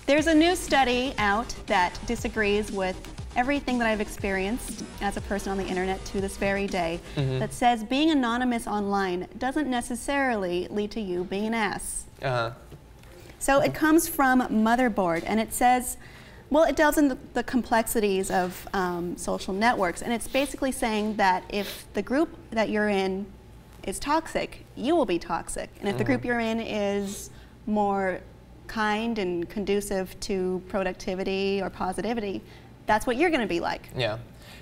There's a new study out that disagrees with everything that I've experienced as a person on the internet to this very day, that says being anonymous online doesn't necessarily lead to you being an ass. So it comes from Motherboard, and it says, well, it delves into the complexities of social networks, and it's basically saying that if the group that you're in is toxic, you will be toxic. And if the group you're in is more kind and conducive to productivity or positivity, that's what you're going to be like. Yeah.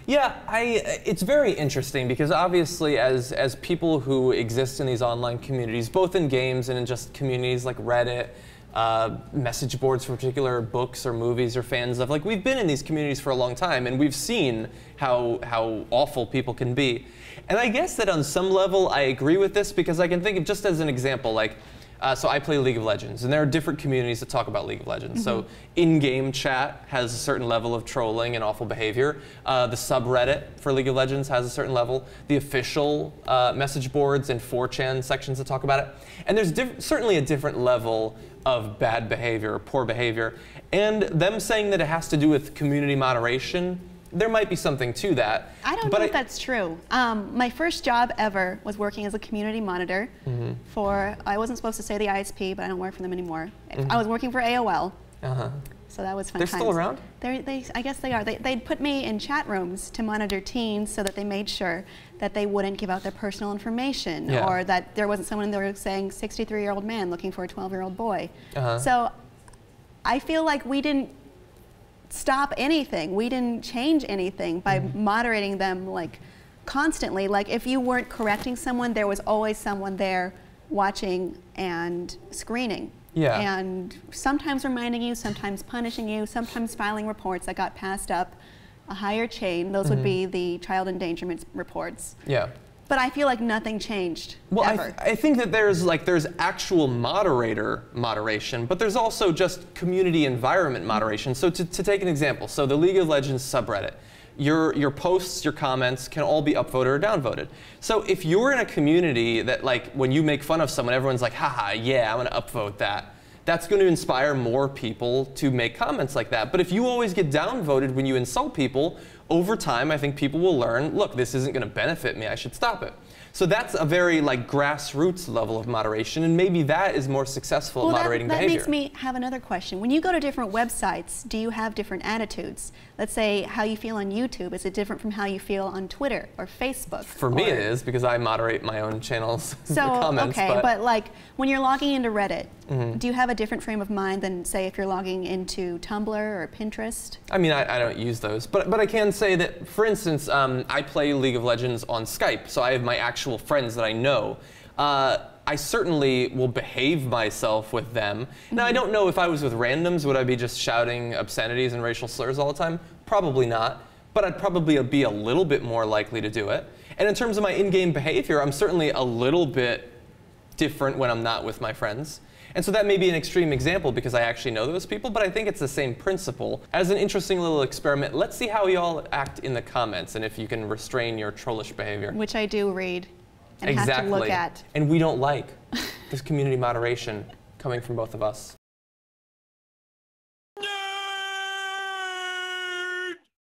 Yeah, it's very interesting because obviously as people who exist in these online communities, both in games and in just communities like Reddit, message boards for particular books or movies or fans of, like, we've been in these communities for a long time and we've seen how awful people can be. And I guess that on some level I agree with this because I can think of, just as an example, like, so I play League of Legends, and there are different communities that talk about League of Legends. So in-game chat has a certain level of trolling and awful behavior. The subreddit for League of Legends has a certain level. The official message boards and 4chan sections that talk about it. And there's certainly a different level of bad behavior or poor behavior. And them saying that it has to do with community moderation, there might be something to that. I don't know if that's true. My first job ever was working as a community monitor for, I wasn't supposed to say the ISP, but I don't work for them anymore. I was working for AOL. So that was fun. They're still around? I guess they are. They'd put me in chat rooms to monitor teens so that they made sure that they wouldn't give out their personal information, or that there wasn't someone there saying 63-year-old man looking for a 12-year-old boy. So I feel like we didn't stop anything. We didn't change anything by moderating them like constantly. Like if you weren't correcting someone, there was always someone there watching and screening. And sometimes reminding you, sometimes punishing you, sometimes filing reports that got passed up a higher chain. Those would be the child endangerment reports. But I feel like nothing changed, ever. I think that there's actual moderation, but there's also just community environment moderation. So to take an example, so the League of Legends subreddit, your posts, your comments can all be upvoted or downvoted. So if you're in a community that, like, when you make fun of someone, everyone's like, haha, yeah, I'm gonna upvote that. That's going to inspire more people to make comments like that. But if you always get downvoted when you insult people, over time, I think people will learn, look, this isn't going to benefit me, I should stop it. So that's a very, like, grassroots level of moderation, and maybe that is more successful at moderating behavior. That makes me have another question. When you go to different websites, do you have different attitudes? Let's say how you feel on YouTube, is it different from how you feel on Twitter or Facebook? For me it is, because I moderate my own channels. So, comments, okay, but like when you're logging into Reddit, do you have a different frame of mind than, say, if you're logging into Tumblr or Pinterest? I mean, I don't use those, but I can say that, for instance, I play League of Legends on Skype, so I have my actual friends that I know. I certainly will behave myself with them. Now, I don't know if I was with randoms, would I be just shouting obscenities and racial slurs all the time? Probably not, but I'd probably be a little bit more likely to do it. And in terms of my in-game behavior, I'm certainly a little bit different when I'm not with my friends. And so that may be an extreme example because I actually know those people, but I think it's the same principle. As an interesting little experiment, let's see how you all act in the comments and if you can restrain your trollish behavior. Which I do read and have to look at. And we don't like this community moderation coming from both of us.